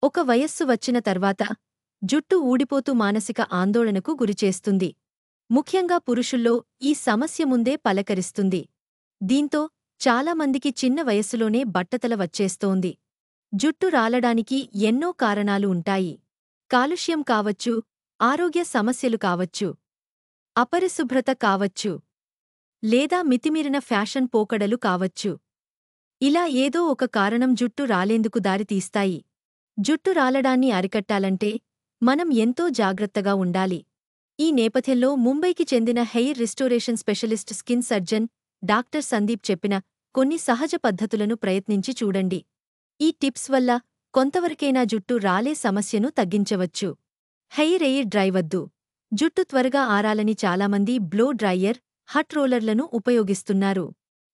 ఒక వయస్సు వచ్చిన తర్వాత జుట్టు ఊడిపోతూ మానసిక ఆందోళనకు గురిచేస్తుంది. ముఖ్యంగా పురుషుల్లో ఈ సమస్య ముందే పలకరిస్తుంది. దీంతో చాలామందికి చిన్న వయస్సులోనే బట్టతల వచ్చేస్తోంది. జుట్టు రాలడానికి ఎన్నో కారణాలు ఉంటాయి. కాలుష్యం కావచ్చు, ఆరోగ్య సమస్యలు కావచ్చు, అపరిశుభ్రత కావచ్చు, లేదా మితిమీరిన ఫ్యాషన్ పోకడలు కావచ్చు. ఇలా ఏదో ఒక కారణం జుట్టు రాలేందుకు దారితీస్తాయి. జుట్టు రాలడాన్ని అరికట్టాలంటే మనం ఎంతో జాగ్రత్తగా ఉండాలి. ఈ నేపథ్యంలో ముంబైకి చెందిన hair restoration specialist skin surgeon doctor Sandeep చెప్పిన కొన్ని సహజ పద్ధతులను ప్రయత్నించి చూడండి. ఈ టిప్స్ వల్ల కొంతవరకైనా జుట్టు రాలే సమస్యను తగ్గించవచ్చు. హెయిర్ ఎయిర్ డ్రై వద్దు. జుట్టు త్వరగా ఆరాలని చాలామంది బ్లో డ్రైయర్, హట్ రోలర్లను ఉపయోగిస్తున్నారు.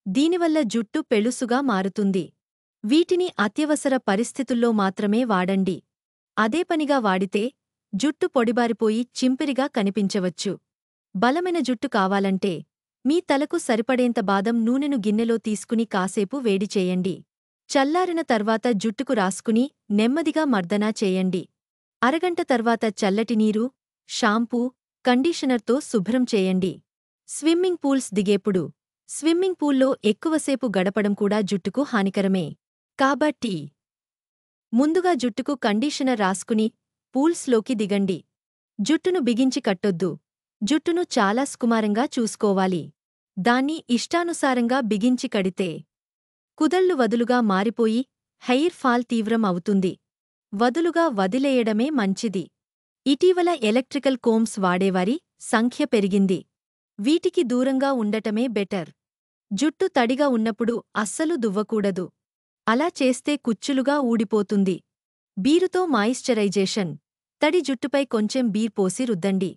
దీనివల్ల జుట్టు పెళుసుగా మారుతుంది. వీటిని అత్యవసర పరిస్థితుల్లో మాత్రమే వాడండి. అదే పనిగా వాడితే జుట్టు పొడిబారిపోయి చింపిరిగా కనిపించవచ్చు. బలమైన జుట్టు కావాలంటే మీ తలకు సరిపడేంత బాదం నూనెను గిన్నెలో తీసుకుని కాసేపు వేడి చేయండి. చల్లారిన తర్వాత జుట్టుకు రాసుకుని నెమ్మదిగా మర్దనా చేయండి. అరగంట తర్వాత చల్లటి నీరు, షాంపూ, కండీషనర్తో శుభ్రం చేయండి. స్విమ్మింగ్ పూల్స్ దిగేప్పుడు స్విమ్మింగ్ పూల్లో ఎక్కువసేపు గడపడం కూడా జుట్టుకు హానికరమే. కాబట్టి ముందుగా జుట్టుకు కండీషనర్ రాసుకుని పూల్స్లోకి దిగండి. జుట్టును బిగించి కట్టొద్దు. జుట్టును చాలా సుకుమారంగా చూసుకోవాలి. దాన్ని ఇష్టానుసారంగా బిగించి కడితే కుదళ్లు వదులుగా మారిపోయి హెయిర్ ఫాల్ తీవ్రం అవుతుంది. వదులుగా వదిలేయడమే మంచిది. ఇటీవల ఎలక్ట్రికల్ కోమ్స్ వాడేవారి సంఖ్య పెరిగింది. వీటికి దూరంగా ఉండటమే బెటర్. జుట్టు తడిగా ఉన్నప్పుడు అస్సలు దువ్వకూడదు. అలా చేస్తే కుచ్చులుగా ఊడిపోతుంది. బీరుతో మాయిశ్చరైజేషన్. తడి జుట్టుపై కొంచెం బీర్ పోసి రుద్దండి.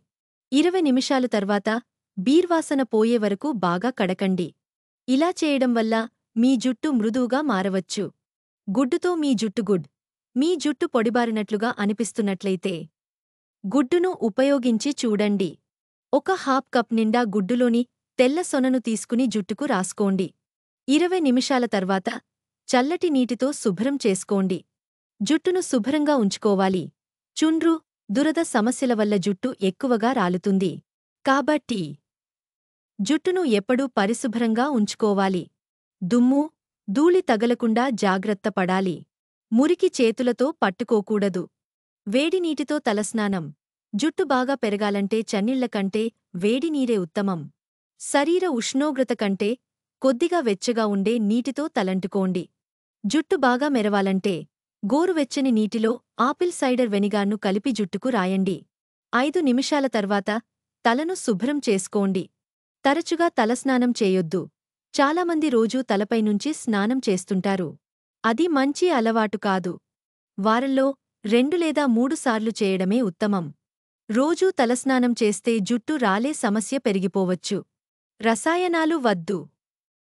20 నిమిషాల తర్వాత బీర్వాసన పోయే వరకు బాగా కడకండి. ఇలా చేయడం వల్ల మీ జుట్టు మృదువుగా మారవచ్చు. గుడ్డుతో మీ జుట్టు పొడిబారినట్లుగా అనిపిస్తున్నట్లయితే గుడ్డును ఉపయోగించి చూడండి. ఒక హాఫ్ కప్ నిండా గుడ్డులోని తెల్ల సొనను తీసుకుని జుట్టుకు రాసుకోండి. 20 నిమిషాల తర్వాత చల్లటి నీటితో శుభ్రం చేసుకోండి. జుట్టును శుభ్రంగా ఉంచుకోవాలి. చుండ్రు, దురద సమస్యల వల్ల జుట్టు ఎక్కువగా రాలుతుంది. కాబట్టి జుట్టును ఎప్పుడూ పరిశుభ్రంగా ఉంచుకోవాలి. దుమ్ము, ధూళి తగలకుండా జాగ్రత్త పడాలి. మురికి చేతులతో పట్టుకోకూడదు. వేడి నీటితో తలస్నానం. జుట్టు బాగా పెరగాలంటే చన్నీళ్ల కంటే వేడి నీరే ఉత్తమం. శరీర ఉష్ణోగ్రత కంటే కొద్దిగా వెచ్చగా ఉండే నీటితో తలంటుకోండి. జుట్టు బాగా మెరవాలంటే గోరువెచ్చని నీటిలో ఆపిల్ సైడర్ వెనిగార్ను కలిపి జుట్టుకు రాయండి. 5 నిమిషాల తర్వాత తలను శుభ్రం చేసుకోండి. తరచుగా తలస్నానం చేయొద్దు. చాలామంది రోజూ తలపైనుంచి స్నానం చేస్తుంటారు. అది మంచి అలవాటు కాదు. వారంలో 2 లేదా 3 సార్లు చేయడమే ఉత్తమం. రోజూ తలస్నానం చేస్తే జుట్టు రాలే సమస్య పెరిగిపోవచ్చు. రసాయనాలు వద్దు.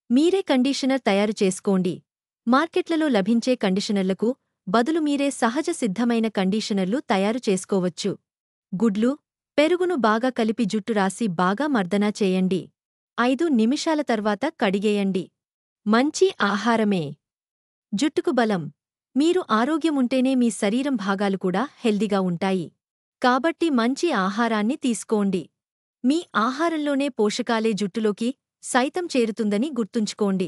మీరే కండీషనర్ తయారు చేసుకోండి. మార్కెట్లలో లభించే కండీషనర్లకు బదులు మీరే సహజ సిద్ధమైన కండీషనర్లు తయారు చేసుకోవచ్చు. గుడ్లు, పెరుగును బాగా కలిపి జుట్టు రాసి బాగా మర్దనా చేయండి. 5 నిమిషాల తర్వాత కడిగేయండి. మంచి ఆహారమే జుట్టుకు బలం. మీరు ఆరోగ్యముంటేనే మీ శరీరం భాగాలు కూడా హెల్దీగా ఉంటాయి. కాబట్టి మంచి ఆహారాన్ని తీసుకోండి. మీ ఆహారంలోనే పోషకాలే జుట్టులోకి సైతం చేరుతుందని గుర్తుంచుకోండి.